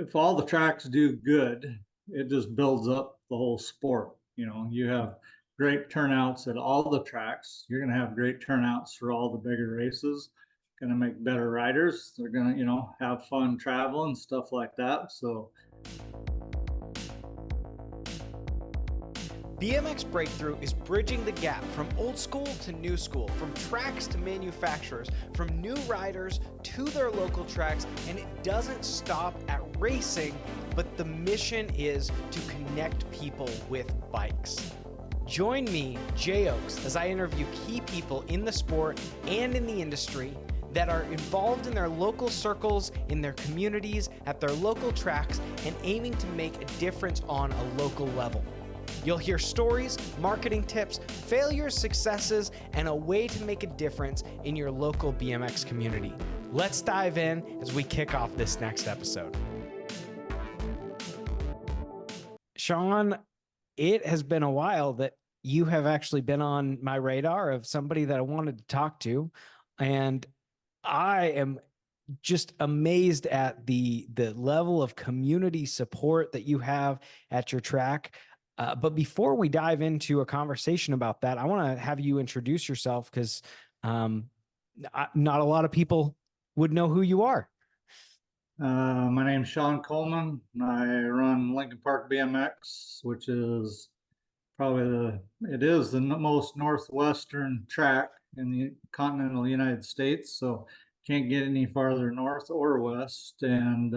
if all the tracks do good, it just builds up the whole sport. You have great turnouts at all the tracks. You're going to have great turnouts for all the bigger races. Going to make better riders. They're going to, have fun traveling, stuff like that. So BMX Breakthrough is bridging the gap from old school to new school, from tracks to manufacturers, from new riders to their local tracks, and it doesn't stop at racing, but the mission is to connect people with bikes. Join me, Jay Oaks, as I interview key people in the sport and in the industry that are involved in their local circles, in their communities, at their local tracks, and aiming to make a difference on a local level. You'll hear stories, marketing tips, failures, successes, and a way to make a difference in your local BMX community. Let's dive in as we kick off this next episode. Sean, it has been a while that you have actually been on my radar of somebody that I wanted to talk to, and I am just amazed at the level of community support that you have at your track. But before we dive into a conversation about that, I want to have you introduce yourself because not a lot of people would know who you are. my name's Sean Coleman. I run Lincoln Park BMX, which is it is the most northwestern track in the continental United States. So can't get any farther north or west. And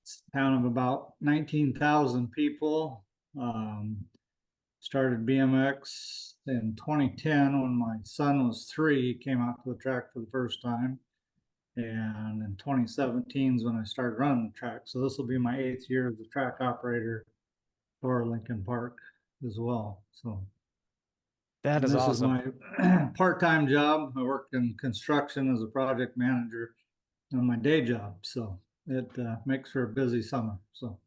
it's a town of about 19,000 people. Started BMX in 2010 when my son was 3. He came out to the track for the first time. And in 2017 is when I started running the track. So this will be my 8th year as a track operator for Lincoln Park as well. So that is awesome. This is my part-time job. I work in construction as a project manager on my day job. So it makes for a busy summer. So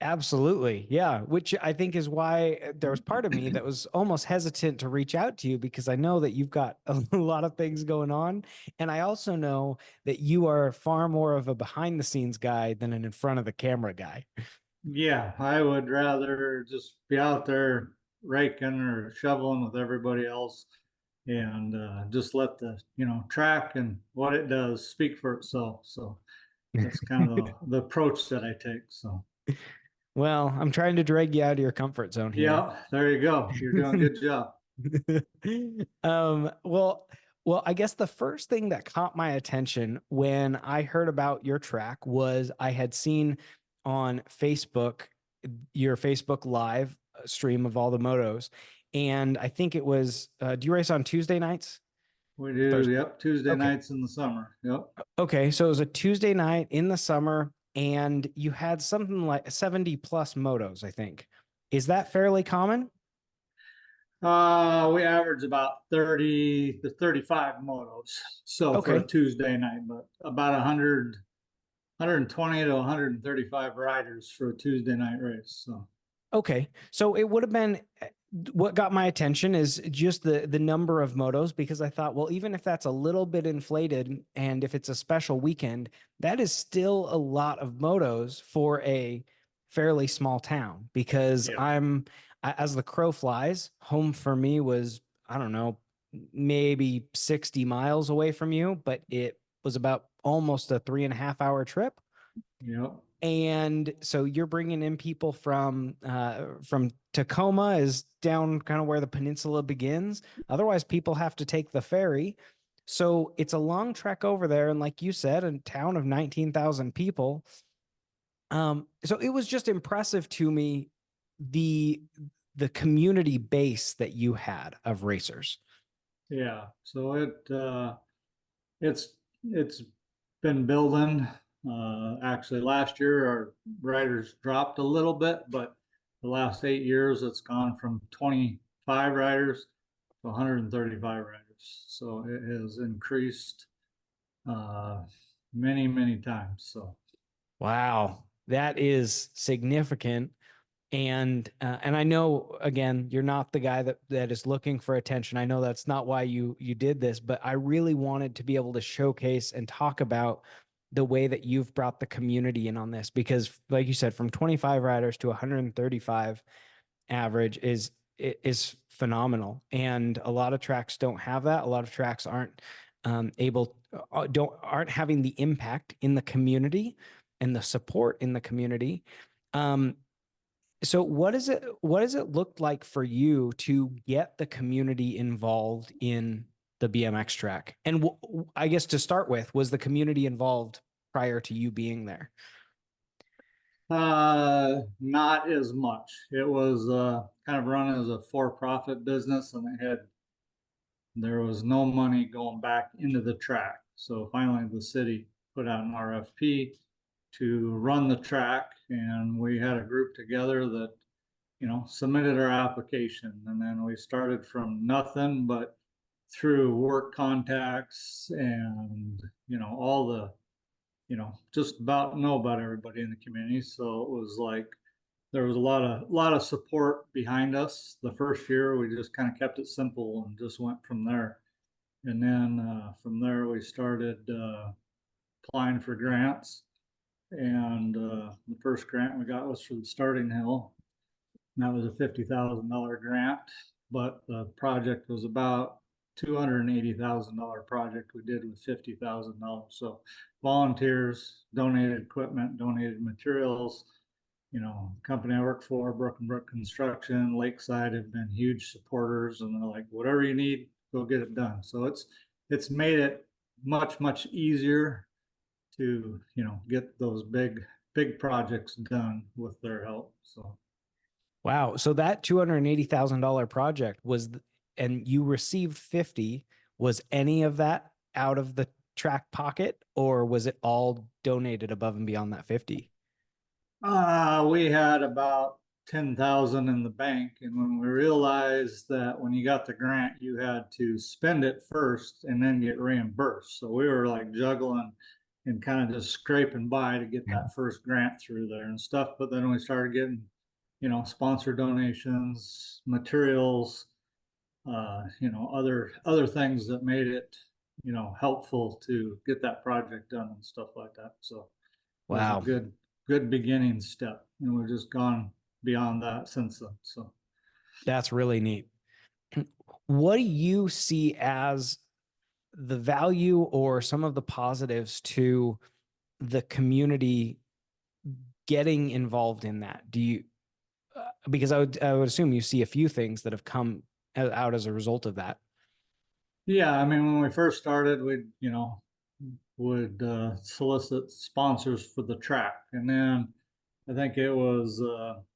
absolutely. Yeah. Which I think is why there was part of me that was almost hesitant to reach out to you, because I know that you've got a lot of things going on. And I also know that you are far more of a behind the scenes guy than an in front of the camera guy. yeah, I would rather just be out there raking or shoveling with everybody else and just let the, track and what it does speak for itself. So that's kind of the approach that I take. So Well, I'm trying to drag you out of your comfort zone here. yeah, there you go. You're doing a good job. Well, I guess the first thing that caught my attention when I heard about your track was I had seen on Facebook, your Facebook live stream of all the motos. And I think it was, do you race on Tuesday nights? We do. Thursday. Yep. Tuesday Okay. nights in the summer. Yep. Okay. So it was a Tuesday night in the summer and you had something like 70 plus motos, I think. Is that fairly common? We average about 30 to 35 motos. So for a Tuesday night, but about 120 to 135 riders for a Tuesday night race. So okay. So it would have been, what got my attention is just the number of motos, because I thought, well, even if that's a little bit inflated and if it's a special weekend, that is still a lot of motos for a fairly small town, because as the crow flies, home for me was, I don't know, maybe 60 miles away from you, but it was about almost a 3.5 hour trip. Yep. And so you're bringing in people from Tacoma, is down kind of where the peninsula begins. Otherwise, people have to take the ferry. So it's a long trek over there. And like you said, a town of 19,000 people. So it was just impressive to me, the community base that you had of racers. Yeah. So it's been building. Actually, last year our riders dropped a little bit, but the last 8 years it's gone from 25 riders to 135 riders. So it has increased many, many times. So wow, that is significant. And I know, again, you're not the guy that is looking for attention. I know that's not why you did this, but I really wanted to be able to showcase and talk about the way that you've brought the community in on this, because like you said, from 25 riders to 135 average is phenomenal. And a lot of tracks don't have that. A lot of tracks aren't aren't having the impact in the community and the support in the community. So what does it look like for you to get the community involved in the BMX track? And I guess to start with, was the community involved prior to you being there? Not as much. It was kind of run as a for-profit business, and there was no money going back into the track. So finally, the city put out an RFP to run the track, and we had a group together that, submitted our application, and then we started from nothing, but through work contacts and all the just about know about everybody in the community. So it was like there was a lot of support behind us. The first year we just kind of kept it simple and just went from there. And then from there we started applying for grants. And the first grant we got was for the starting hill. And that was a $50,000 grant, but the project was about $280,000 project we did with $50,000. So volunteers, donated equipment, donated materials. Company I work for, Broken Brook Construction, Lakeside, have been huge supporters, and they're like, whatever you need, go get it done. So it's made it much easier to get those big projects done with their help. So Wow. So that $280,000 project and you received 50, was any of that out of the track pocket, or was it all donated above and beyond that 50? we had about 10,000 in the bank, and when we realized that when you got the grant, you had to spend it first and then get reimbursed. So we were like juggling and kind of just scraping by to get that first grant through there and stuff. But then we started getting, sponsor donations, materials, other things that made it, helpful to get that project done and stuff like that. So it was a Wow. good beginning step, and we've just gone beyond that since then. So That's really neat. What do you see as the value or some of the positives to the community getting involved in that? Because I would assume you see a few things that have come out as a result of that. yeah, I mean, when we first started, we would solicit sponsors for the track, and then I think it was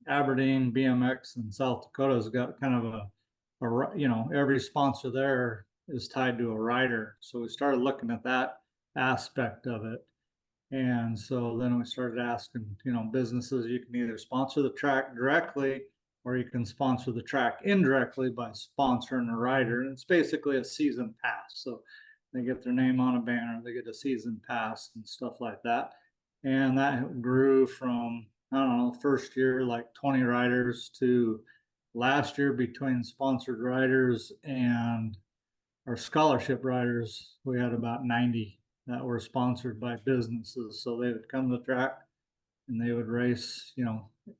Aberdeen BMX in South Dakota's got kind of every sponsor there is tied to a rider. So we started looking at that aspect of it. And so then we started asking, businesses, you can either sponsor the track directly or you can sponsor the track indirectly by sponsoring a rider. And it's basically a season pass. So they get their name on a banner, they get a season pass and stuff like that. And that grew from, I don't know, first year like 20 riders to last year between sponsored riders and our scholarship riders, we had about 90 that were sponsored by businesses. So they would come to the track and they would race, it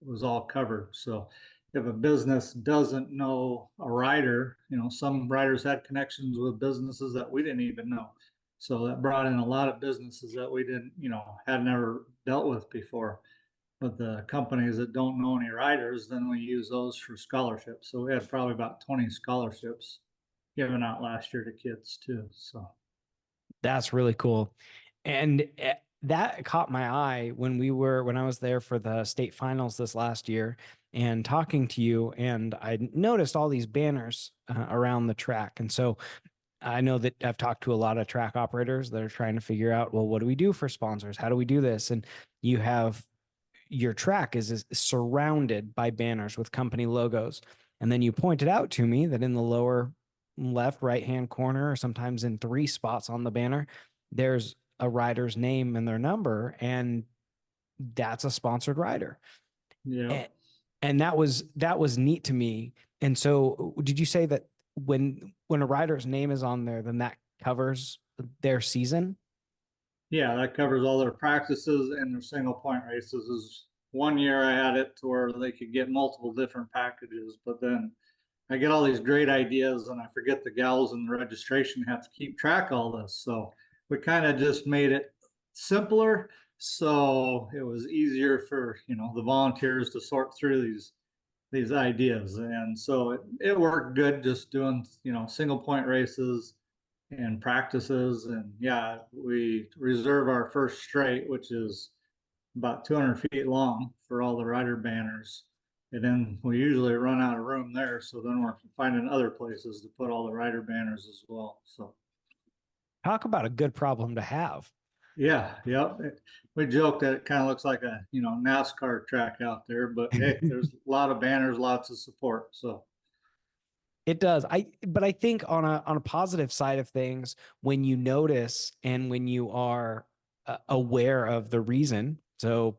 was all covered. So if a business doesn't know a rider, some riders had connections with businesses that we didn't even know. So that brought in a lot of businesses that we didn't, had never dealt with before. But the companies that don't know any riders, then we use those for scholarships. So we had probably about 20 scholarships given out last year to kids too. So That's really cool. And that caught my eye when I was there for the state finals this last year and talking to you. And I noticed all these banners around the track. And so I know that I've talked to a lot of track operators that are trying to figure out, well, what do we do for sponsors? How do we do this? And you have your track is surrounded by banners with company logos. And then you pointed out to me that in the lower left, right-hand corner, or sometimes in 3 spots on the banner, there's a rider's name and their number, and that's a sponsored rider. yeah. And that was neat to me. And so did you say that when a rider's name is on there, then that covers their season? Yeah, that covers all their practices and their single point races. Is one year I had it to where they could get multiple different packages, but then I get all these great ideas and I forget the gals in the registration have to keep track of all this. So we kind of just made it simpler. So it was easier for, the volunteers to sort through these ideas. And so it worked good just doing, single point races and practices. And yeah, we reserve our first straight, which is about 200 feet long for all the rider banners. And then we usually run out of room there. So then we're finding other places to put all the rider banners as well. So Talk about a good problem to have. yeah, yep. We joke that it kind of looks like a, NASCAR track out there, but hey, there's a lot of banners, lots of support. So It does. But I think on a positive side of things, when you notice and when you are aware of the reason, so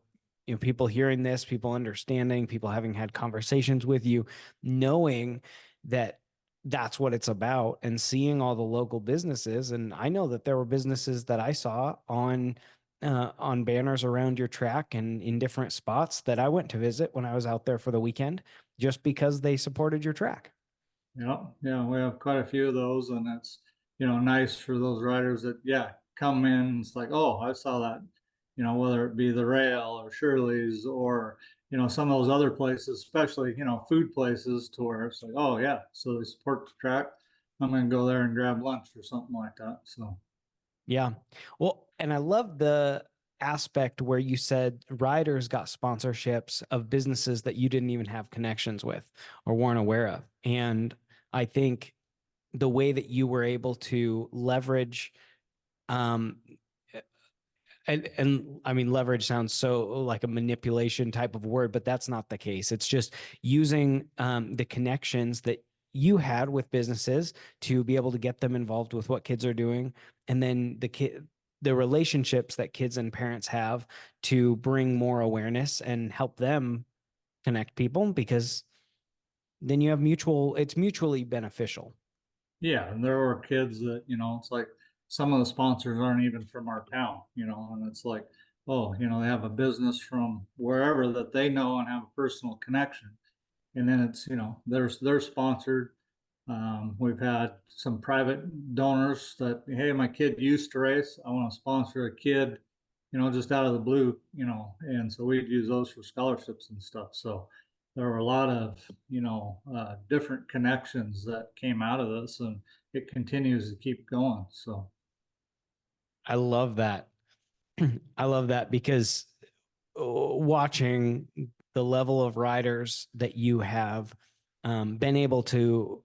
people hearing this, people understanding, people having had conversations with you, knowing that that's what it's about, and seeing all the local businesses. And I know that there were businesses that I saw on banners around your track and in different spots that I went to visit when I was out there for the weekend, just because they supported your track. yeah, yeah, we have quite a few of those, and it's nice for those riders that come in. It's like, oh, I saw that, whether it be the Rail or Shirley's or some of those other places, especially food places, to where it's like, oh yeah, so they support the track. I'm gonna go there and grab lunch or something like that. So Yeah. Well, and I love the aspect where you said riders got sponsorships of businesses that you didn't even have connections with or weren't aware of. And I think the way that you were able to leverage um and I mean leverage sounds so like a manipulation type of word, but that's not the case. It's just using the connections that you had with businesses to be able to get them involved with what kids are doing, and then the relationships that kids and parents have to bring more awareness and help them connect people, because then you have it's mutually beneficial. yeah, and there are kids that, it's like some of the sponsors aren't even from our town, and it's like, oh, they have a business from wherever that they know and have a personal connection. And then it's, they're sponsored. We've had some private donors that, hey, my kid used to race. I want to sponsor a kid, just out of the blue, and so we'd use those for scholarships and stuff. So there were a lot of, different connections that came out of this, and it continues to keep going. So I love that. I love that because watching the level of riders that you have been able to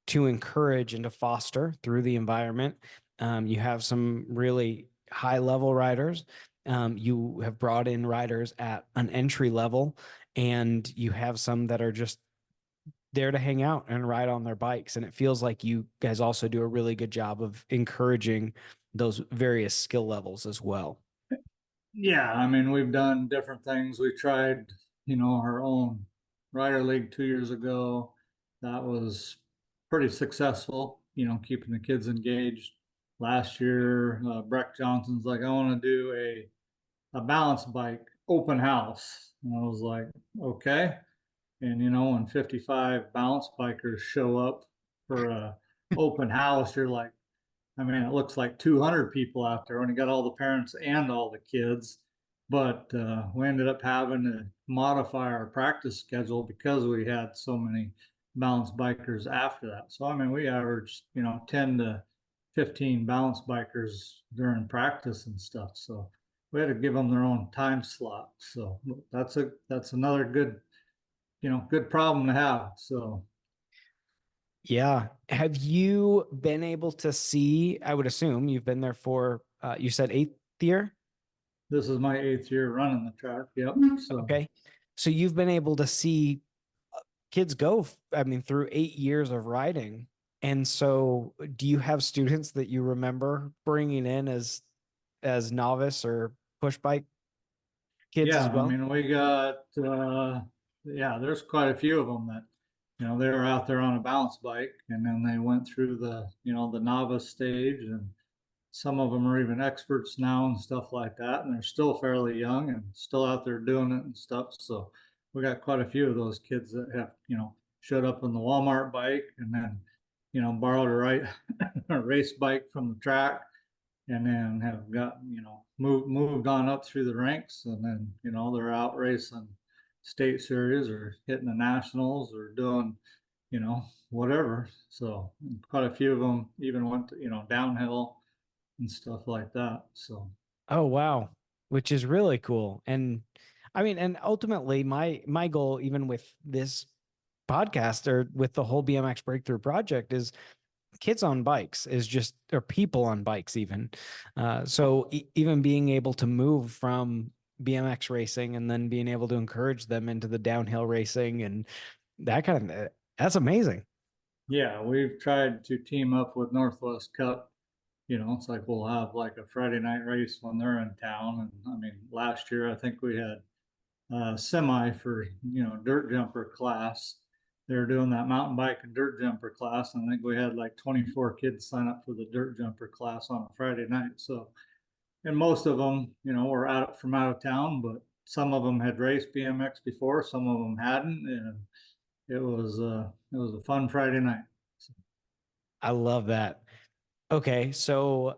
encourage and to foster through the environment. You have some really high level riders. You have brought in riders at an entry level, and you have some that are just there to hang out and ride on their bikes. And it feels like you guys also do a really good job of encouraging those various skill levels as well. yeah, I mean, we've done different things. We tried, our own Rider League 2 years ago. That was pretty successful, keeping the kids engaged. Last year, Breck Johnson's like, I want to do a balance bike open house. And I was like, okay. And, when 55 balance bikers show up for a open house, you're like, I mean, it looks like 200 people out there when you got all the parents and all the kids. But we ended up having to modify our practice schedule because we had so many balance bikers after that. So, I mean, we averaged, 10 to 15 balance bikers during practice and stuff. So we had to give them their own time slot. So that's another good, good problem to have. So Yeah. Have you been able to see? I would assume you've been there for, you said eighth year. this is my 8th year running the track. Yep. So Okay. So you've been able to see kids go, I mean, through 8 years of riding. And so do you have students that you remember bringing in as novice or push bike kids yeah, as I well? mean, we got, yeah, there's quite a few of them that, they were out there on a balance bike and then they went through the, the novice stage and some of them are even experts now and stuff like that, and they're still fairly young and still out there doing it and stuff. So we got quite a few of those kids that have, showed up on the Walmart bike and then, borrowed a race bike from the track and then have got, moved on up through the ranks and then, they're out racing state series or hitting the nationals or doing, whatever. So quite a few of them even went to, downhill and stuff like that. So Oh, wow. Which is really cool. And I mean, and ultimately my goal, even with this podcast or with the whole BMX Breakthrough Project, is kids on bikes, is just, or people on bikes even. So even being able to move from BMX racing and then being able to encourage them into the downhill racing and that kind of, that's amazing. yeah, we've tried to team up with Northwest Cup. It's like we'll have like a Friday night race when they're in town. And I mean, last year I think we had a semi for, dirt jumper class. They were doing that mountain bike and dirt jumper class. And I think we had like 24 kids sign up for the dirt jumper class on a Friday night. So, and most of them, were out from out of town, but some of them had raced BMX before, some of them hadn't. And it was a fun Friday night. I love that. Okay, so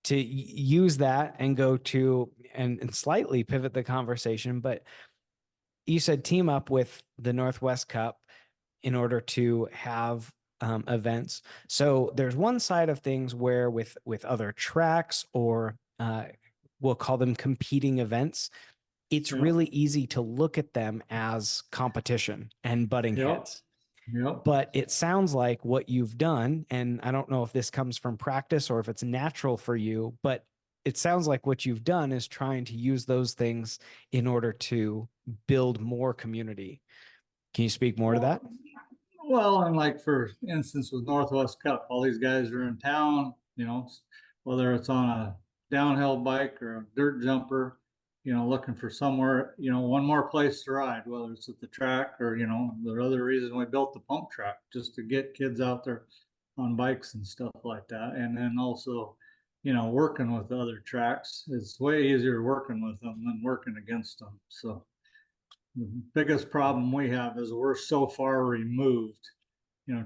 to use that and go to and slightly pivot the conversation, but you said team up with the Northwest Cup in order to have events. So there's one side of things where with other tracks or we'll call them competing events, it's Yeah. really easy to look at them as competition and butting Yep. heads. Yep. But it sounds like what you've done, and I don't know if this comes from practice or if it's natural for you, but it sounds like what you've done is trying to use those things in order to build more community. Can you speak more to that? Well, and like for instance with Northwest Cup, all these guys are in town, whether it's on a downhill bike or a dirt jumper, looking for somewhere, one more place to ride, whether it's at the track or, the other reason we built the pump track, just to get kids out there on bikes and stuff like that. And then also, working with the other tracks, it's way easier working with them than working against them. So the biggest problem we have is we're so far removed.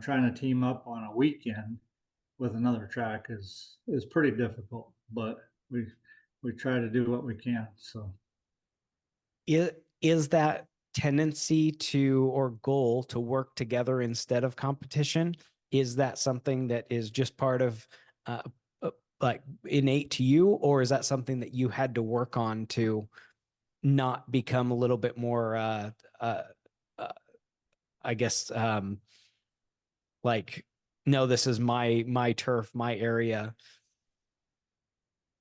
Trying to team up on a weekend with another track is pretty difficult, but we try to do what we can. So Is that tendency to or goal to work together instead of competition? Is that something that is just part of uh, like innate to you, or is that something that you had to work on to not become a little bit more uh, uh I guess like, no, this is my turf, my area.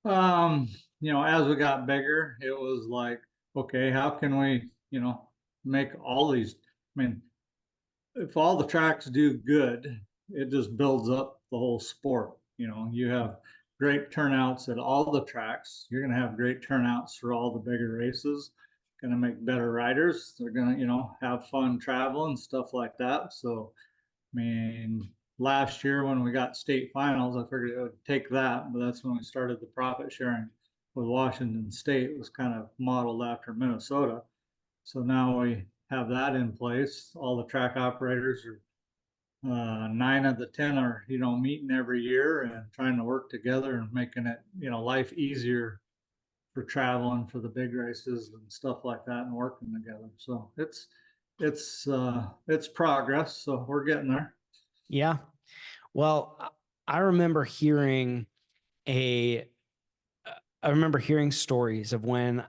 um, as we got bigger, it was like, okay, how can we, make all these, I mean, if all the tracks do good, it just builds up the whole sport. You have great turnouts at all the tracks. You're going to have great turnouts for all the bigger races. Going to make better riders. They're going to, have fun traveling, stuff like that. So, I mean, last year when we got state finals, I figured it would take that, but that's when we started the profit sharing with Washington State. It was kind of modeled after Minnesota. So now we have that in place. All the track operators are 9 of the 10 are meeting every year and trying to work together and making it life easier for traveling for the big races and stuff like that and working together. So it's progress. So we're getting there. Yeah. Well, I remember hearing a I remember hearing stories of when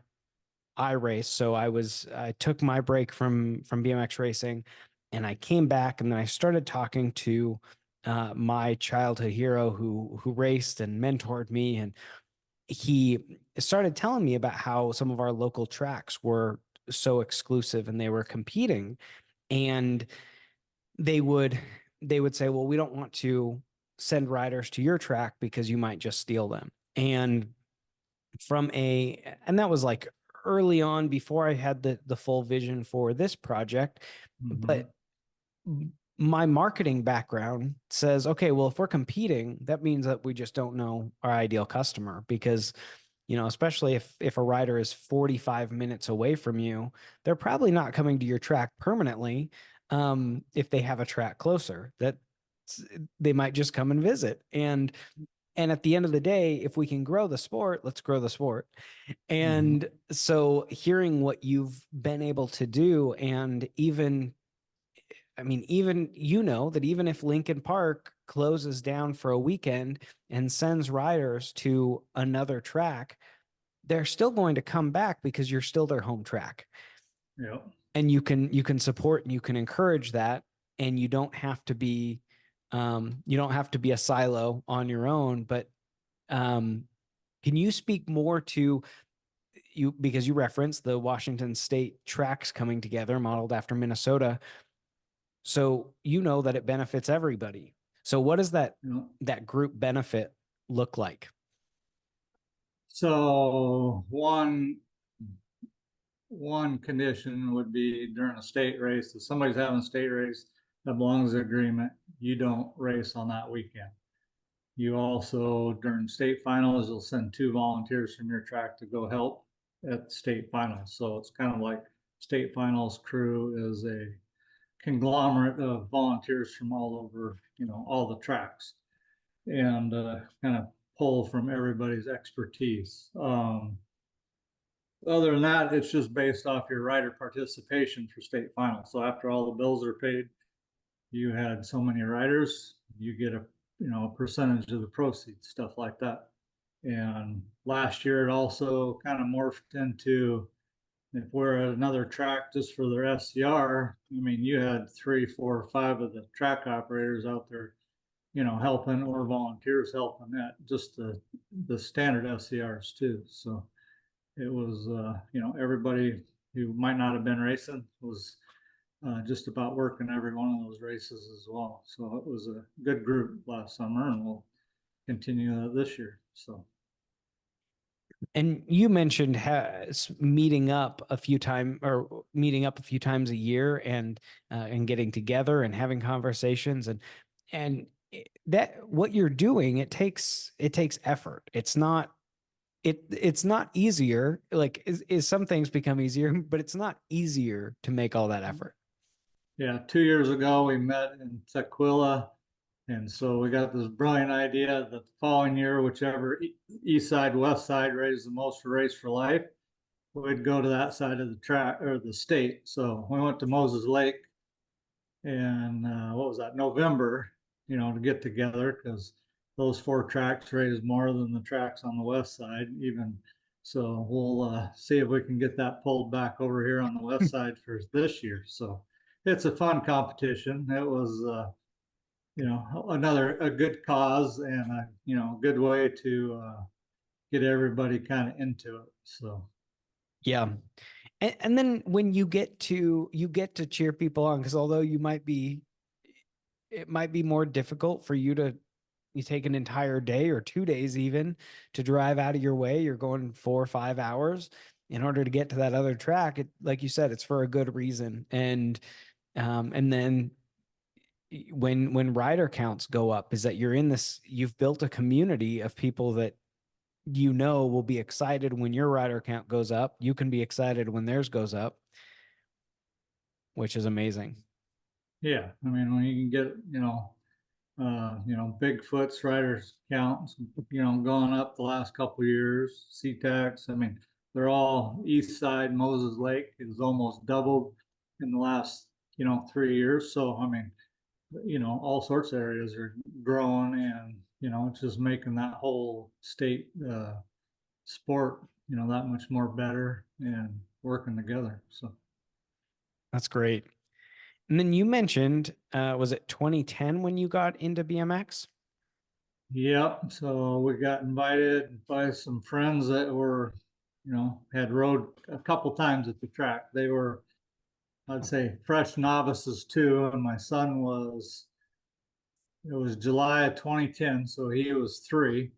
I raced. So I took my break from BMX racing and I came back and then I started talking to my childhood hero who raced and mentored me, and he started telling me about how some of our local tracks were so exclusive and they were competing, and they would they would say, well, we don't want to send riders to your track because you might just steal them. And that was like early on before I had the full vision for this project. Mm-hmm. But my marketing background says, okay, well, if we're competing, that means that we just don't know our ideal customer because, especially if a rider is 45 minutes away from you, they're probably not coming to your track permanently. If they have a track closer, that they might just come and visit. And at the end of the day, if we can grow the sport, let's grow the sport. Mhm. And so hearing what you've been able to do, and even, I mean, even that even if Lincoln Park closes down for a weekend and sends riders to another track, they're still going to come back because you're still their home track. Yeah. And you can support and you can encourage that, and you don't have to be a silo on your own. But um, can you speak more to you, because you referenced the Washington State tracks coming together modeled after Minnesota, so that it benefits everybody. So what does Yeah. that group benefit look like? So one condition would be during a state race, if somebody's having a state race that belongs to the agreement, you don't race on that weekend. You also, during state finals, you'll send two volunteers from your track to go help at state finals. So it's kind of like state finals crew is a conglomerate of volunteers from all over, all the tracks, and kind of pull from everybody's expertise. Other than that, it's just based off your rider participation for state finals. So after all the bills are paid, you had so many riders, you get a percentage of the proceeds, stuff like that. And last year it also kind of morphed into, if we're at another track just for their SCR, I mean, you had 3, 4, 5 of the track operators out there, helping, or volunteers helping at just the standard SCRs too. So it was, everybody who might not have been racing was just about working every one of those races as well. So it was a good group last summer, and we'll continue that this year. So And you mentioned meeting up a few times a year, and getting together and having conversations, and that what you're doing, it takes effort. It's not easier. Like is some things become easier, but it's not easier to make all that effort. yeah, 2 years ago we met in Tequila, and so we got this brilliant idea that the following year, whichever east side, west side raised the most for Race for Life, we'd go to that side of the track or the state. So we went to Moses Lake, and what was that, November, to get together, because those 4 tracks raised more than the tracks on the west side even. So we'll see if we can get that pulled back over here on the west side for this year. So it's a fun competition. It was another a good cause, and a good way to get everybody kind of into it. So Yeah. And then when you get to cheer people on, because although it might be more difficult for you take an entire day or 2 days even to drive out of your way. You're going 4 or 5 hours in order to get to that other track. Like you said, it's for a good reason. And then when rider counts go up, is that you've built a community of people that will be excited when your rider count goes up. You can be excited when theirs goes up, which is amazing. yeah, I mean, when you can get Bigfoot's riders counts, going up the last couple of years. C-Tax, I mean, they're all east side. Moses Lake is almost doubled in the last, 3 years. So, I mean, all sorts of areas are growing, and, it's just making that whole state sport, that much more better and working together. So, That's great. And then you mentioned, was it 2010 when you got into BMX? yep. So we got invited by some friends that were, had rode a couple times at the track. They were, I'd say, fresh novices too. And my son it was July of 2010. So he was 3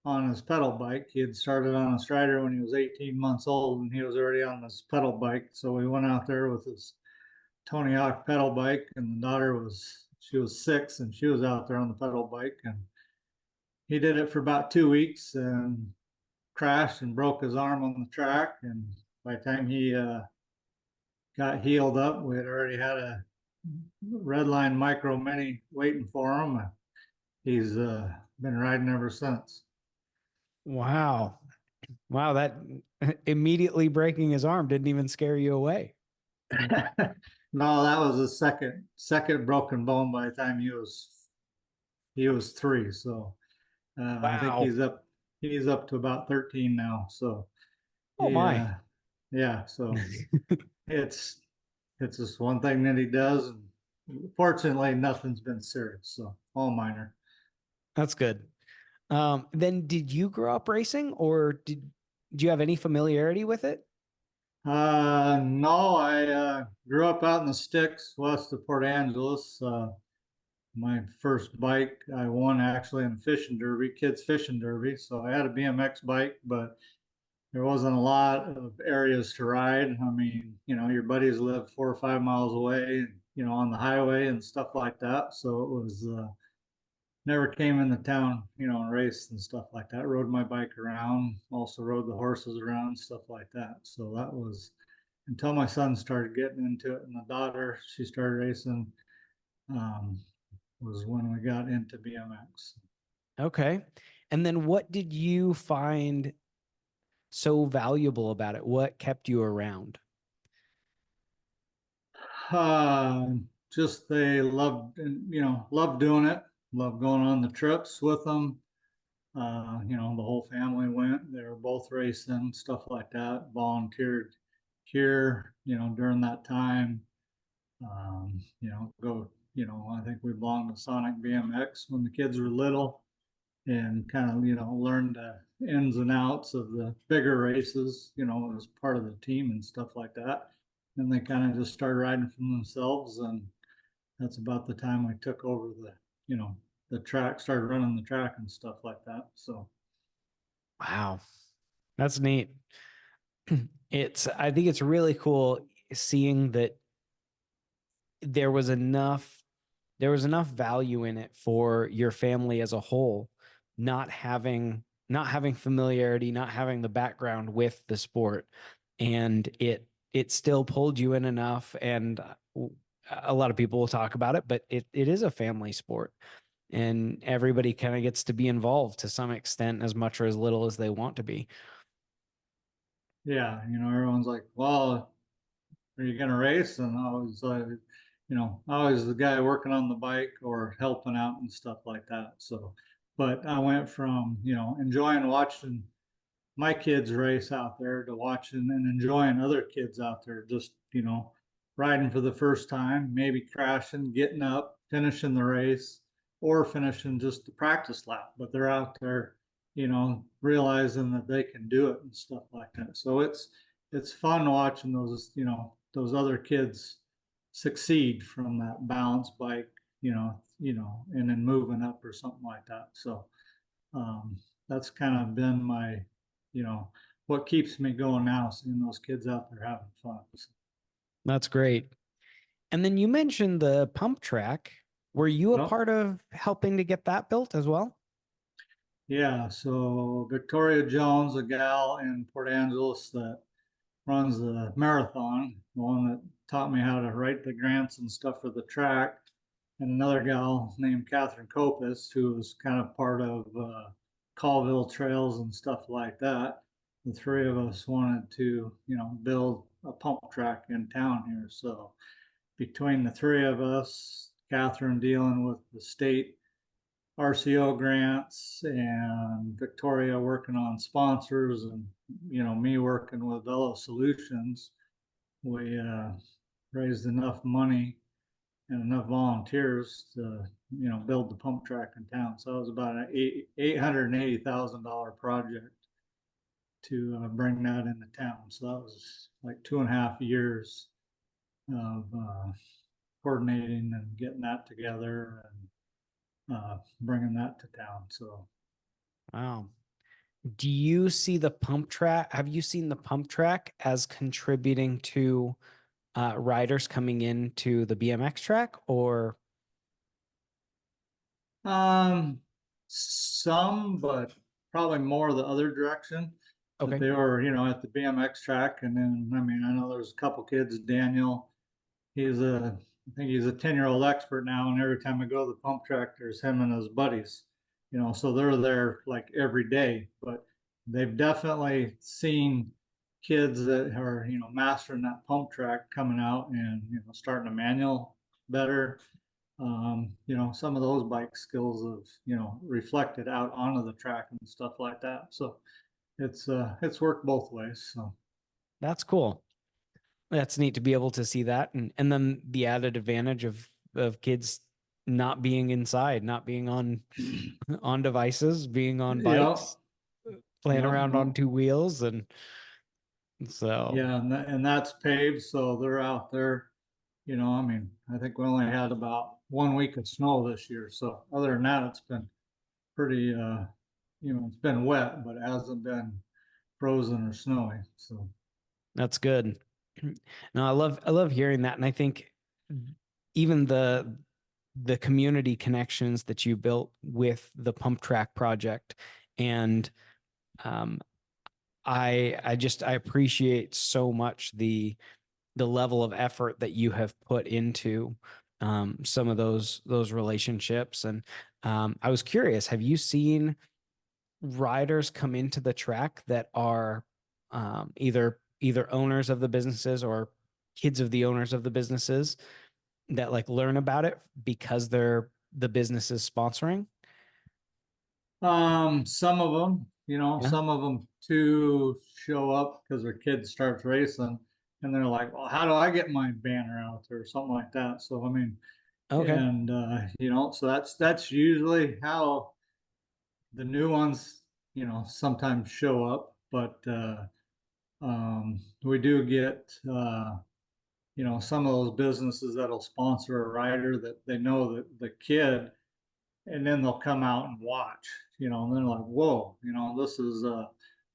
on his pedal bike. He had started on a strider when he was 18 months old, and he was already on his pedal bike. So we went out there with his Tony Hawk pedal bike, and the daughter she was 6, and she was out there on the pedal bike, and he did it for about 2 weeks and crashed and broke his arm on the track. And by the time he got healed up, we had already had a Redline Micro Mini waiting for him. He's been riding ever since. Wow. Wow. That immediately breaking his arm didn't even scare you away. No, that was the second broken bone by the time he was 3. So I think Wow. he's up to about 13 now. So Oh he my. yeah, so it's it's just one thing that he does, and fortunately nothing's been serious, so all minor. That's good. Then did you grow up racing or do you have any familiarity with it? No, I grew up out in the sticks west of Port Angeles. My first bike I won actually in a fishing derby, kids fishing derby. So I had a BMX bike, but there wasn't a lot of areas to ride. I mean, your buddies live 4 or 5 miles away, on the highway and stuff like that. So it was never came into town, and raced and stuff like that. Rode my bike around, also rode the horses around, stuff like that. So that was until my son started getting into it, and the daughter, she started racing, um, was when we got into BMX. Okay. And then what did you find so valuable about it? What kept you around? Uh, just they loved, loved doing it, loved going on the trips with them. The whole family went. They were both racing, stuff like that. Volunteered here, during that time. I think we belonged to Sonic BMX when the kids were little, and kind of, learned the ins and outs of the bigger races, as part of the team and stuff like that. And they kind of just started riding for themselves. And that's about the time I took over the track, started running the track and stuff like that. So, Wow. That's neat. I think it's really cool seeing that there was enough there was enough value in it for your family as a whole, not having familiarity, not having the background with the sport, and it still pulled you in enough. And a lot of people will talk about it, but it is a family sport, and everybody kind of gets to be involved to some extent, as much or as little as they want to be. yeah, everyone's like, well, are you going to race? And I was the guy working on the bike or helping out and stuff like that. So, but I went from, enjoying watching my kids race out there to watching and enjoying other kids out there, just, riding for the first time, maybe crashing, getting up, finishing the race, or finishing just the practice lap. But they're out there, realizing that they can do it and stuff like that. So it's fun watching those other kids succeed from that balance bike, and then moving up or something like that. So um, that's kind of been my, you know, what keeps me going now, seeing those kids out there having fun. So, That's great. And then you mentioned the pump track. Were you a well, part of helping to get that built as well? yeah. So Victoria Jones, a gal in Port Angeles that runs the marathon, the one that taught me how to write the grants and stuff for the track, and another gal named Catherine Copus, who was kind of part of Colville Trails and stuff like that. The three of us wanted to, build a pump track in town here. So between the three of us, Catherine dealing with the state RCO grants and Victoria working on sponsors, and me working with Velo Solutions, we raised enough money and enough volunteers to build the pump track in town. So it was about an $880,000 project to bring that into town. So that was like 2.5 years of coordinating and getting that together and bringing that to town. So Wow. Do you see the pump track? Have you seen the pump track as contributing to riders coming into the BMX track, or Um, some, but probably more the other direction. That okay? they were, at the BMX track, and then I mean, I know there's a couple kids. Daniel, I think he's a 10-year-old expert now, and every time I go to the pump track, there's him and his buddies. So they're there like every day. But they've definitely seen kids that are, mastering that pump track coming out and starting to manual better. Some of those bike skills have, reflected out onto the track and stuff like that. So it's worked both ways. So That's cool. That's neat to be able to see that, and then the added advantage of kids not being inside, not being on devices, being on yeah, bikes, playing yeah, around on no, two wheels, and so yeah, and that's paved, so they're out there. I mean, I think we only had about 1 week of snow this year. So other than that, it's been pretty, it's been wet, but it hasn't been frozen or snowy. So that's good. No, I love hearing that, and I think even the community connections that you built with the pump track project, and um, I appreciate so much the level of effort that you have put into some of those relationships. And I was curious, have you seen riders come into the track that are either owners of the businesses or kids of the owners of the businesses that like learn about it because they're the business is sponsoring? some of them, Yeah. some of them too show up because their kid starts racing and they're like, well, how do I get my banner out there or something like that? So, I mean, Okay. and, so that's usually how the new ones, sometimes show up, but, we do get, some of those businesses that'll sponsor a rider that they know that the kid, and then they'll come out and watch, and they're like, whoa, this is a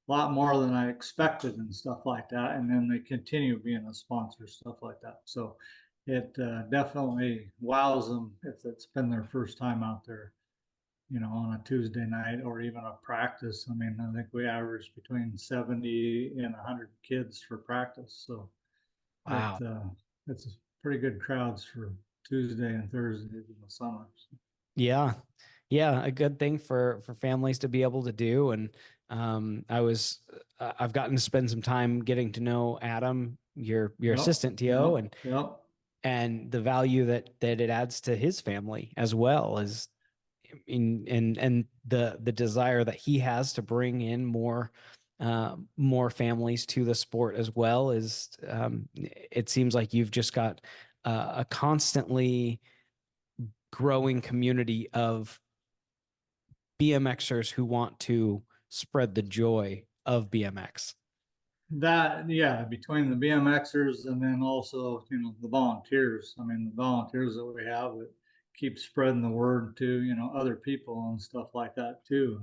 lot more than I expected and stuff like that. And then they continue being a sponsor, stuff like that. So it definitely wows them if it's been their first time out there, on a Tuesday night or even a practice. I mean, I think we average between 70 and 100 kids for practice. So it Wow. it's pretty good crowds for Tuesday and Thursdays in the summer. Yeah. Yeah, a good thing for families to be able to do. And I've gotten to spend some time getting to know Adam, your Yep, assistant TO, yep, and yep. the value that it adds to his family as well as and the desire that he has to bring in more families to the sport as well. Is it seems like you've just got a constantly growing community of BMXers who want to spread the joy of BMX. That, yeah, between the BMXers and then also, the volunteers. I mean, the volunteers that we have that keep spreading the word to, other people and stuff like that too.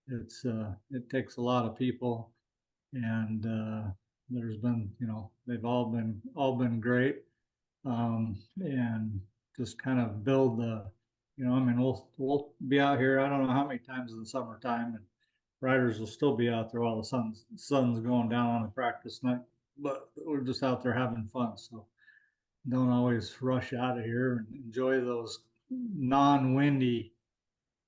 It takes a lot of people, and there's been, they've all been great. And just kind of build the, I mean, we'll be out here. I don't know how many times in the summertime, and riders will still be out there while the sun's going down on a practice night. But we're just out there having fun, so don't always rush out of here and enjoy those non-windy,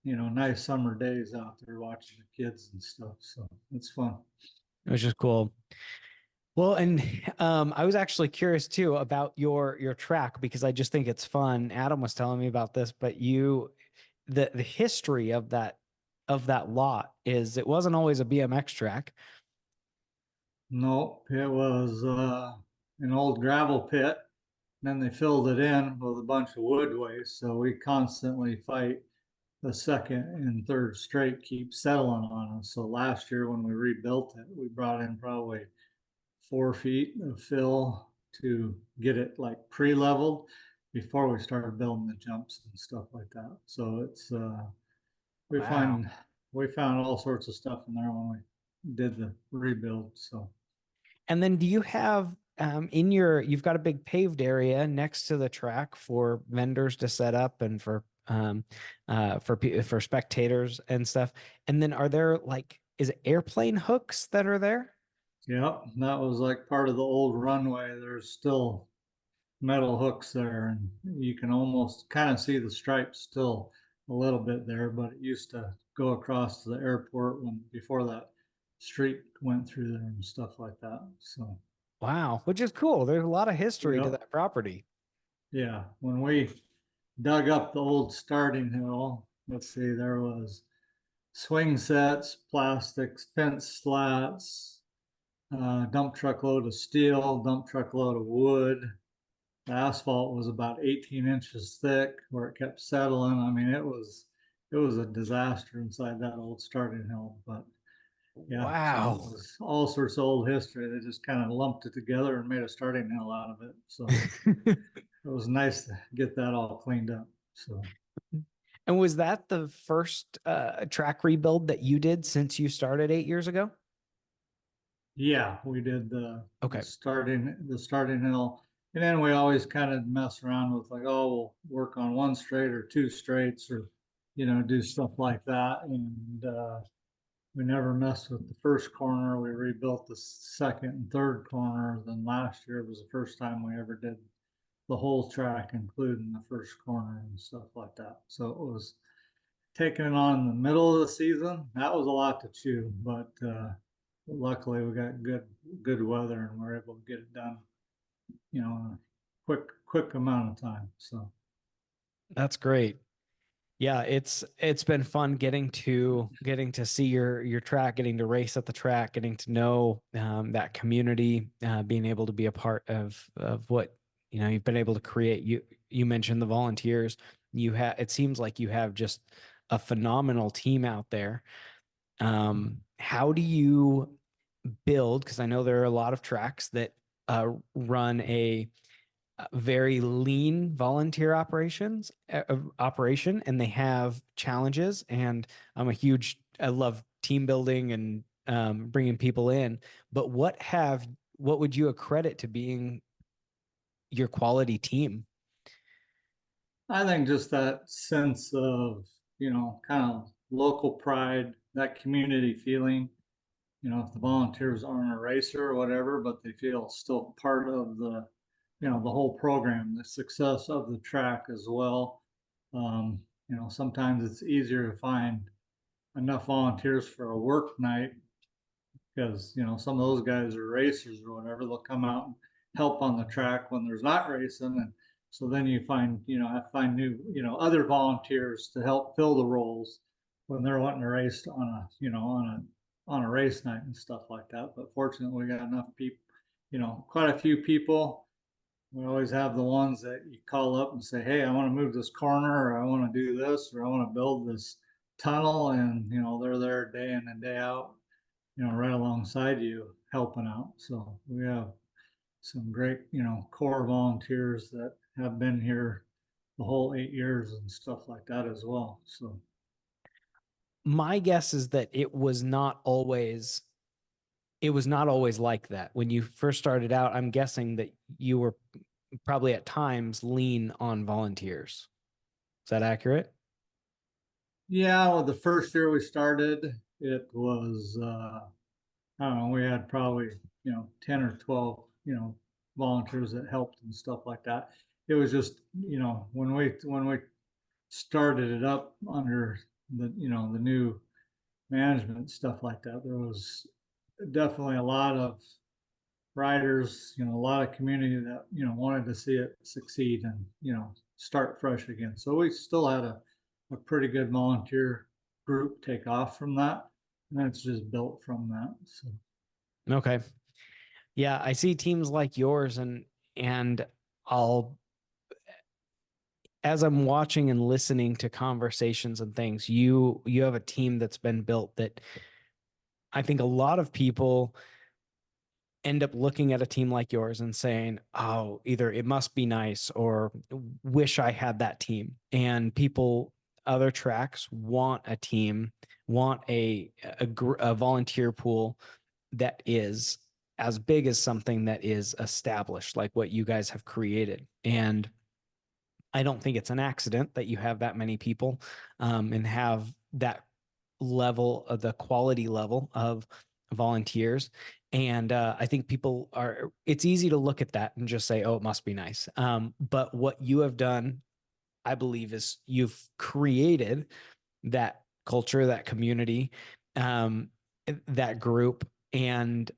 nice summer days out there watching the kids and stuff. So it's fun. Which is cool. Well, and I was actually curious too about your track because I just think it's fun. Adam was telling me about this, but the history of that lot is it wasn't always a BMX track. Nope, it was an old gravel pit. Then they filled it in with a bunch of wood waste. So we constantly fight the second and third straight keep settling on us. So last year when we rebuilt it, we brought in probably 4 feet of fill to get it like pre-leveled before we started building the jumps and stuff like that. So it's we Wow. find we found all sorts of stuff in there when we did the rebuild. So And then do you have you've got a big paved area next to the track for vendors to set up and for spectators and stuff. And then are there like, is it airplane hooks that are there? Yep, that was like part of the old runway. There's still metal hooks there, and you can almost kind of see the stripes still a little bit there, but it used to go across to the airport when before that street went through there and stuff like that. So, Wow, which is cool. There's a lot of history to yep, that property. yeah. When we dug up the old starting hill, let's see, there was swing sets, plastics, fence slats, dump truck load of steel, dump truck load of wood. The asphalt was about 18 inches thick where it kept settling. I mean, it was a disaster inside that old starting hill. But yeah, so it Wow. was all sorts of old history. They just kind of lumped it together and made a starting hill out of it. So it was nice to get that all cleaned up. So And was that the first track rebuild that you did since you started 8 years ago? yeah, we did the Okay. starting hill. And then we always kind of mess around with like, oh, we'll work on one straight or two straights or, do stuff like that. And we never messed with the first corner. We rebuilt the second and third corner. Then last year was the first time we ever did the whole track, including the first corner and stuff like that. So it was taking it on in the middle of the season. That was a lot to chew, but luckily we got good weather and we're able to get it done, in a quick amount of time. So That's great. Yeah, it's been fun getting to see your track, getting to race at the track, getting to know that community, being able to be a part of what you've been able to create. You mentioned the volunteers. It seems like you have just a phenomenal team out there. How do you build? Because I know there are a lot of tracks that run a very lean volunteer operation, and they have challenges. And I love team building and bringing people in. But what would you accredit to being your quality team? I think just that sense of, kind of local pride, that community feeling, if the volunteers aren't a racer or whatever, but they feel still part of the whole program, the success of the track as well. Sometimes it's easier to find enough volunteers for a work night because some of those guys are racers or whatever. They'll come out and help on the track when there's not racing, and so then you find have to find new other volunteers to help fill the roles when they're wanting to race on a on a race night and stuff like that. But fortunately, we got enough people, quite a few people. We always have the ones that you call up and say, "Hey, I want to move this corner, or I want to do this, or I want to build this tunnel," and they're there day in and day out, right alongside you helping out. So we have some great, core volunteers that have been here the whole 8 years and stuff like that as well. So My guess is that it was not always like that. When you first started out, I'm guessing that you were probably at times lean on volunteers. Is that accurate? yeah, well, the first year we started, it was I don't know, we had probably 10 or 12 volunteers that helped and stuff like that. It was just when we started it up under the new management, stuff like that, there was definitely a lot of riders, a lot of community that wanted to see it succeed and start fresh again. So we still had a pretty good volunteer group take off from that, and then it's just built from that. So Okay. Yeah, I see teams like yours, and I'll as I'm watching and listening to conversations and things, you have a team that's been built that I think a lot of people end up looking at a team like yours and saying, "Oh, either it must be nice or wish I had that team." And other tracks want a team, want a volunteer pool that is as big as something that is established, like what you guys have created. And I don't think it's an accident that you have that many people and have that level of the quality level of volunteers. And I think people are, it's easy to look at that and just say, oh, it must be nice. But what you have done, I believe, is you've created that culture, that community, um, that group, and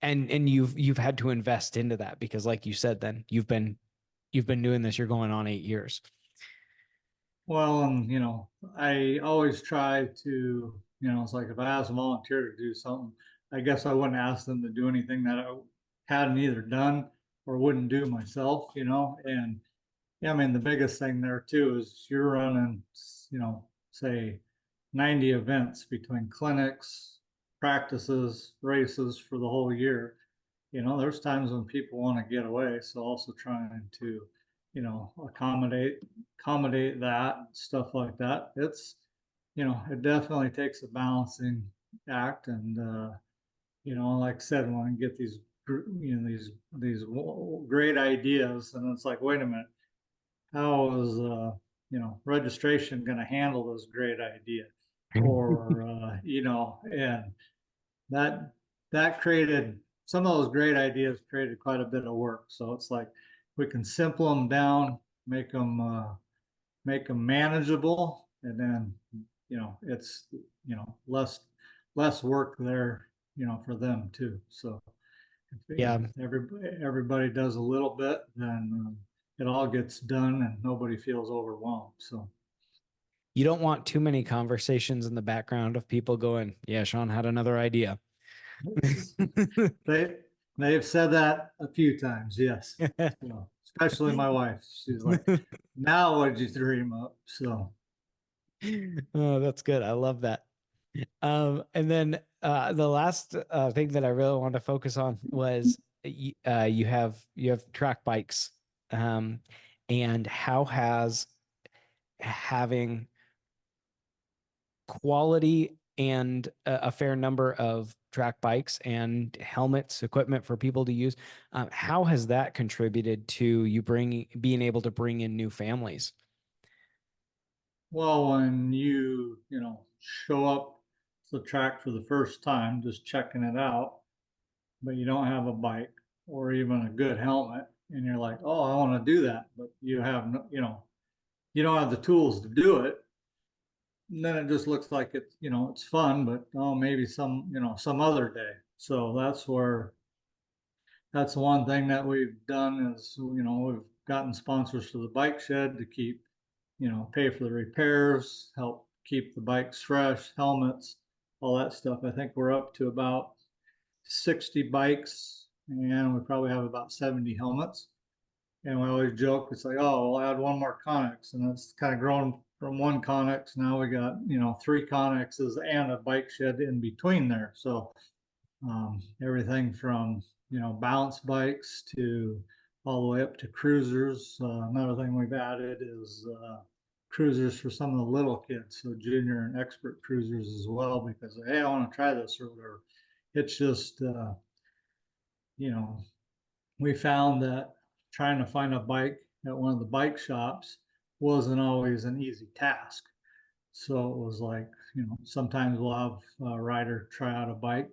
you've had to invest into that because, like you said, then you've been doing this. You're going on 8 years. Well, and I always try to, it's like if I ask a volunteer to do something, I guess I wouldn't ask them to do anything that I hadn't either done or wouldn't do myself, and yeah, I mean, the biggest thing there too is you're running, say 90 events between clinics, practices, races for the whole year. There's times when people want to get away. So also trying to, accommodate that stuff like that. It definitely takes a balancing act. And, like I said, when I get these great ideas and it's like, wait a minute, how is registration going to handle this great idea, or and that that created some of those great ideas created quite a bit of work. So it's like we can simple them down, make them manageable, and then it's less work there for them too. So if Yeah, everybody does a little bit, then it all gets done and nobody feels overwhelmed. So you don't want too many conversations in the background of people going, "Yeah, Sean had another idea." they they've said that a few times, yes. So especially my wife. She's like, now what did you dream up? So Oh, that's good. I love that. And then the last thing that I really wanted to focus on was you have track bikes, um, and how has having quality and a fair number of track bikes and helmets, equipment for people to use, how has that contributed to you being able to bring in new families? well, when show up to the track for the first time, just checking it out, but you don't have a bike or even a good helmet, and you're like, oh, I want to do that, but you have no, you don't have the tools to do it. And then it just looks like it's fun, but oh, maybe some other day. So that's one thing that we've done is, we've gotten sponsors for the bike shed to keep, pay for the repairs, help keep the bikes fresh, helmets, all that stuff. I think we're up to about 60 bikes and we probably have about 70 helmets. And we always joke, it's like, oh, we'll add one more Connex. And it's kind of grown from one Connex. Now we got, three Connexes and a bike shed in between there. So everything from, balance bikes to all the way up to cruisers. Another thing we've added is cruisers for some of the little kids. So junior and expert cruisers as well, because, hey, I want to try this or whatever. It's just, you know, we found that trying to find a bike at one of the bike shops wasn't always an easy task. So it was like, sometimes we'll have a rider try out a bike.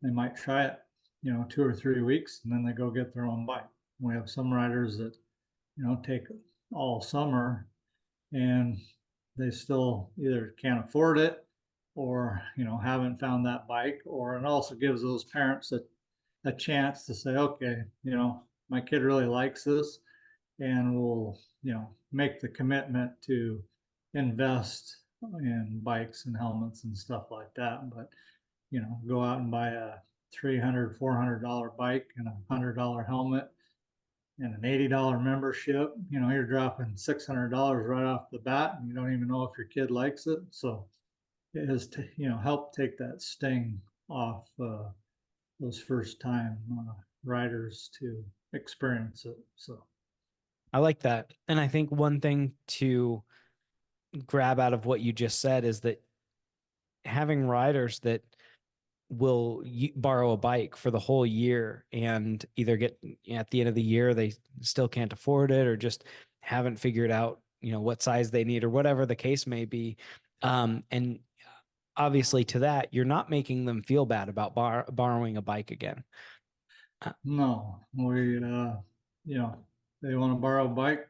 They might try it, 2 or 3 weeks, and then they go get their own bike. We have some riders that, take all summer and they still either can't afford it or, haven't found that bike. Or it also gives those parents a chance to say, okay, my kid really likes this and will, make the commitment to invest in bikes and helmets and stuff like that. But, go out and buy a $300, $400 bike and $100 helmet and an $80 membership, you're dropping $600 right off the bat and you don't even know if your kid likes it. So it has to, help take that sting off those first time riders to experience it. So I like that. And I think one thing to grab out of what you just said is that having riders that borrow a bike for the whole year and either get at the end of the year they still can't afford it or just haven't figured out what size they need or whatever the case may be. And obviously to that you're not making them feel bad about borrowing a bike again. No, they want to borrow a bike,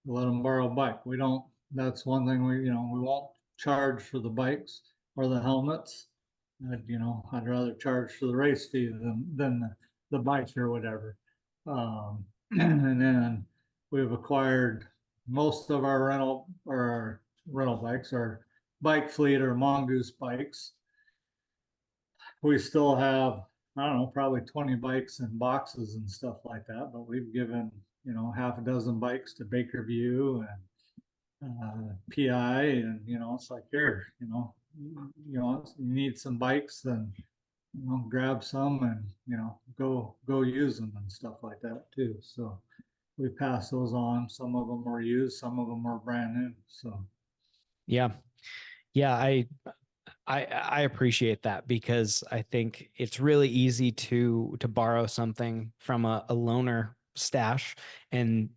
let them borrow a bike. We don't, that's one thing we won't charge for the bikes or the helmets. I'd rather charge for the race fee than the bikes or whatever. And then we've acquired most of our rental bikes, our bike fleet or mongoose bikes. We still have, I don't know, probably 20 bikes in boxes and stuff like that, but we've given, half a dozen bikes to Bakerview and PI, and it's like here, you need some bikes, then grab some and go use them and stuff like that too. So we pass those on. Some of them are used, some of them are brand new. So Yeah. Yeah, I appreciate that because I think it's really easy to borrow something from a loaner stash and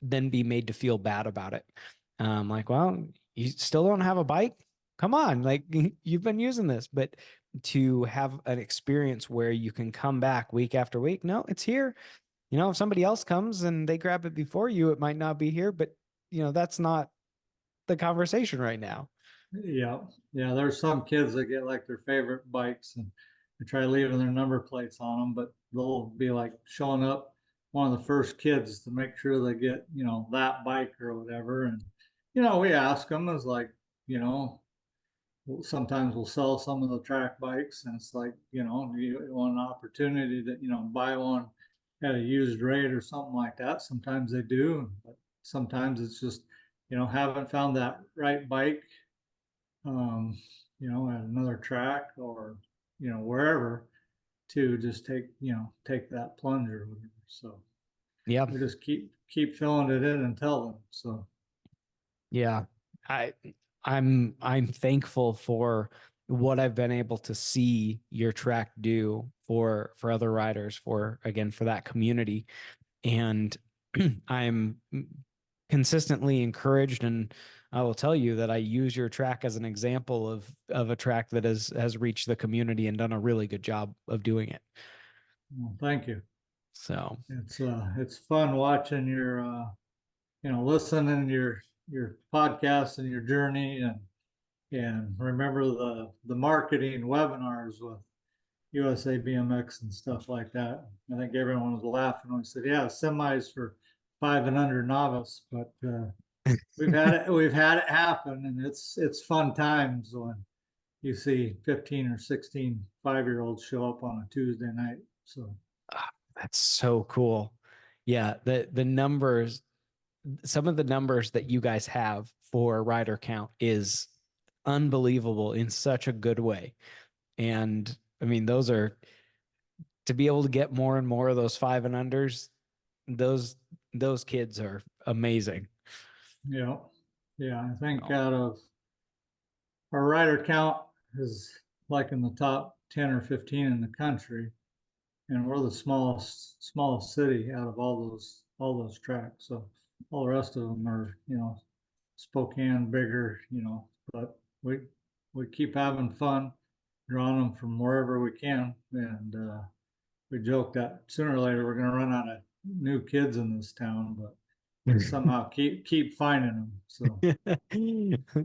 then be made to feel bad about it. Like, well, you still don't have a bike? Come on, like you've been using this, but to have an experience where you can come back week after week, no, it's here. If somebody else comes and they grab it before you, it might not be here, but that's not the conversation right now. yeah, yeah. There's some kids that get like their favorite bikes and they try leaving their number plates on them, but they'll be like showing up one of the first kids to make sure they get that bike or whatever. And we ask them is like you know sometimes we'll sell some of the track bikes, and it's like you want an opportunity to buy one at a used rate or something like that. Sometimes they do, but sometimes it's just haven't found that right bike um, at another track or, wherever to just take that plunge or whatever. So Yeah. we just keep filling it in and tell them. So Yeah. I I'm thankful for what I've been able to see your track do for other riders, for again for that community. And I'm consistently encouraged, and I will tell you that I use your track as an example of a track that has reached the community and done a really good job of doing it. well, thank you. So It's fun watching your listening to your podcast and your journey, and remember the marketing webinars with USA BMX and stuff like that. I think everyone was laughing when I said, "Yeah, semis for 5 and under novice," but we've had it happen, and it's fun times when you see 15 or 16 5-year-olds show up on a Tuesday night. So that's so cool. Yeah, the numbers, some of the numbers that you guys have for rider count is unbelievable in such a good way. And I mean, those are to be able to get more and more of those 5 and unders, those those kids are amazing. yeah, yeah, I think Oh. out of our rider count is like in the top 10 or 15 in the country, and we're the smallest city out of all those tracks. So all the rest of them are Spokane bigger, but we keep having fun, drawing them from wherever we can, and we joke that sooner or later we're going to run out of new kids in this town, but we somehow keep finding them. So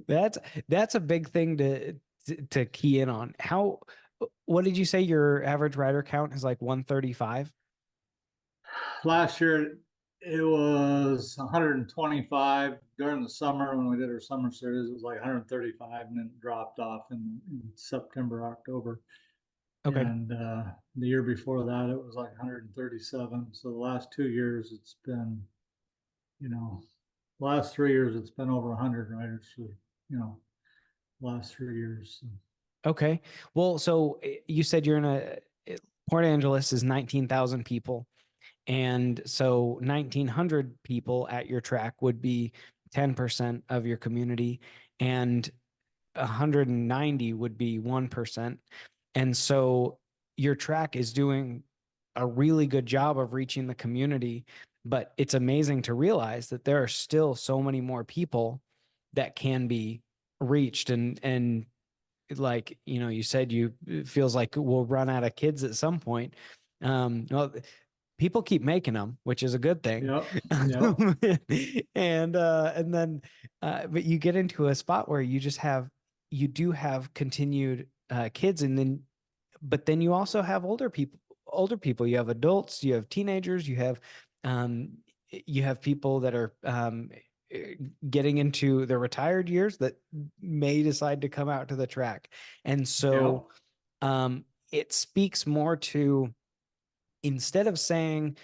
that's that's a big thing to key in on. How what did you say your average rider count is, like 135? last year it was 125 during the summer when we did our summer series. It was like 135, and then it dropped off in September, October. Okay. And the year before that, it was like 137. So the last 2 years, it's been, last 3 years, it's been over 100 riders for, last 3 years. So. Okay. Well, so you said you're in Port Angeles is 19,000 people. And so 1,900 people at your track would be 10% of your community, and 190 would be 1%. And so your track is doing a really good job of reaching the community, but it's amazing to realize that there are still so many more people that can be reached. And like, you said, it feels like we'll run out of kids at some point. Well, people keep making them, which is a good thing. Yep. Yep. And then but you get into a spot where you do have continued kids, and then but then you also have older people. You have adults, you have teenagers, um you have people that are getting into the retired years that may decide to come out to the track. And so Yep. it speaks more to, instead of saying,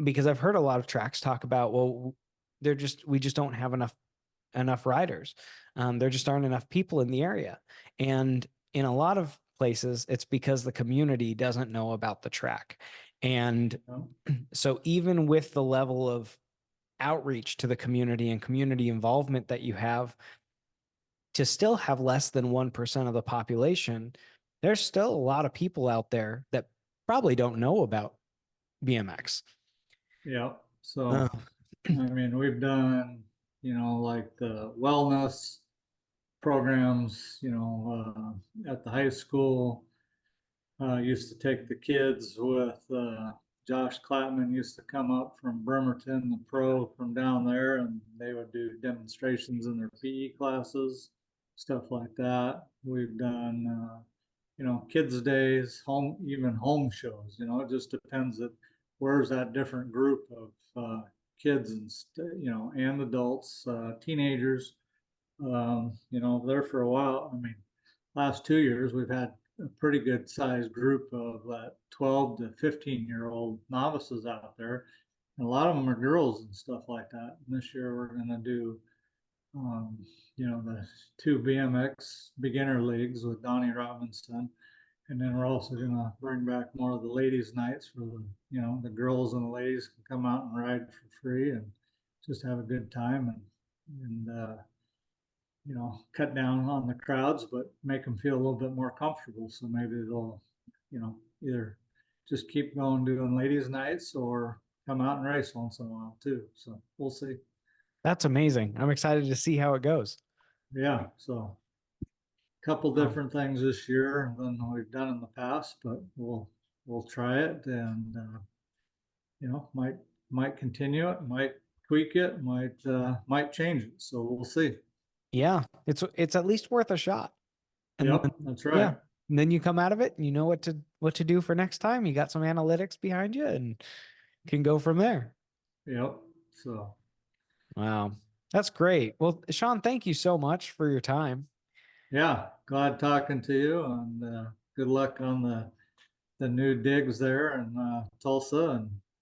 because I've heard a lot of tracks talk about, well, we just don't have enough riders. There just aren't enough people in the area. And in a lot of places, it's because the community doesn't know about the track. And Yep. so even with the level of outreach to the community and community involvement that you have, to still have less than 1% of the population, there's still a lot of people out there that probably don't know about BMX. Yep. Uh, So, I mean, we've done, like the wellness programs, at the high school. Used to take the kids with Josh Clapman used to come up from Bremerton, the pro from down there, and they would do demonstrations in their PE classes, stuff like that. We've done, kids' days, even home shows. It just depends that where's that different group of kids and and adults, teenagers. There for a while. I mean, last 2 years we've had a pretty good sized group of 12 to 15-year-old novices out there. And a lot of them are girls and stuff like that. And this year we're going to do, um, the two BMX beginner leagues with Donnie Robinson. And then we're also going to bring back more of the ladies' nights for the girls and the ladies can come out and ride for free and just have a good time and cut down on the crowds, but make them feel a little bit more comfortable. So maybe they'll, either just keep going doing ladies' nights or come out and race once in a while too. So we'll see. that's amazing. I'm excited to see how it goes. Yeah. So a couple Oh, different things this year than we've done in the past, but we'll try it and might continue it, might tweak it, might change it. So we'll see. yeah, it's at least worth a shot. And then, Yep, that's yeah, right. and then you come out of it and you know what to do for next time. You got some analytics behind you and can go from there. Yep. So Wow. That's great. Well, Sean, thank you so much for your time. yeah, glad talking to you, and good luck on the new digs there in Tulsa.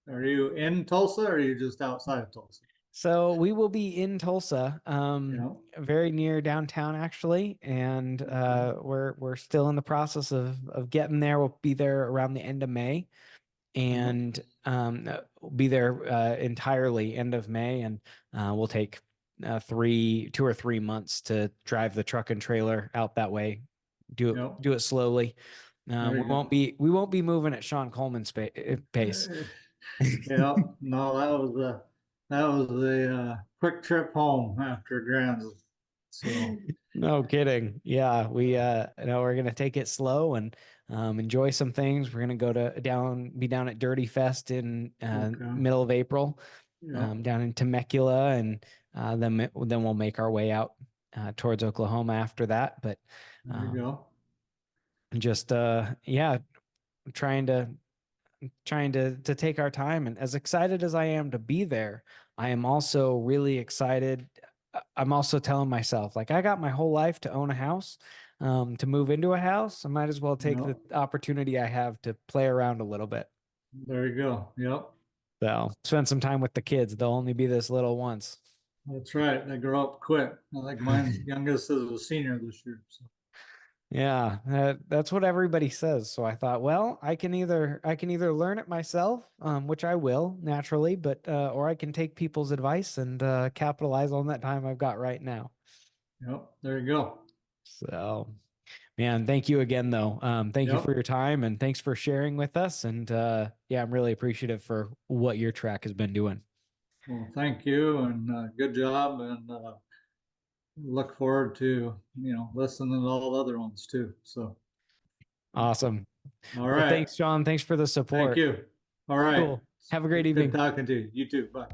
And are you in Tulsa, or are you just outside of Tulsa? So we will be in Tulsa, Yeah. very near downtown actually, and Okay. we're still in the process of getting there. We'll be there around the end of May, Yeah. and we'll be there entirely end of May, and we'll take 2 or 3 months to drive the truck and trailer out that way. Yep. Do it slowly. There We you won't go. be moving at Sean Coleman's pace. Yeah. No, that was a quick trip home after Grands. So No kidding. Yeah, we're gonna take it slow and enjoy some things. We're gonna be down at Dirty Fest in okay. middle of April, Yep. down in Temecula, and then we'll make our way out towards Oklahoma after that. But There you um, go. just yeah, trying to trying to take our time. And as excited as I am to be there, I am also really excited. I'm also telling myself, like, I got my whole life to own a house, to move into a house. I might as well take the Yep. opportunity I have to play around a little bit. There you go. Yep. So spend some time with the kids. They'll only be this little once. That's right. They grow up quick. I think mine's youngest is a senior this year. So Yeah, that's what everybody says. So I thought, well, I can either learn it myself, which I will naturally, but or I can take people's advice and capitalize on that time I've got right now. yep. There you go. So, Man, thank you again, though. Thank you Yep. for your time and thanks for sharing with us. And yeah, I'm really appreciative for what your track has been doing. Well, thank you and good job. And look forward to, listening to all the other ones too. So, Awesome. all Well, right. thanks, Sean. Thanks for the Thank support. you. All right. Cool. Have a great Good evening. talking to you. You too. Bye.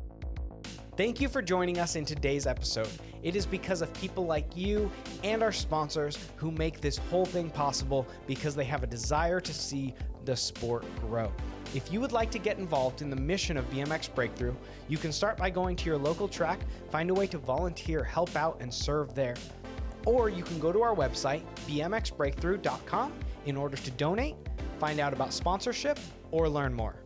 Thank you for joining us in today's episode. It is because of people like you and our sponsors who make this whole thing possible because they have a desire to see the sport grow. If you would like to get involved in the mission of BMX Breakthrough, you can start by going to your local track, find a way to volunteer, help out, and serve there. Or you can go to our website, bmxbreakthrough.com, in order to donate, find out about sponsorship, or learn more.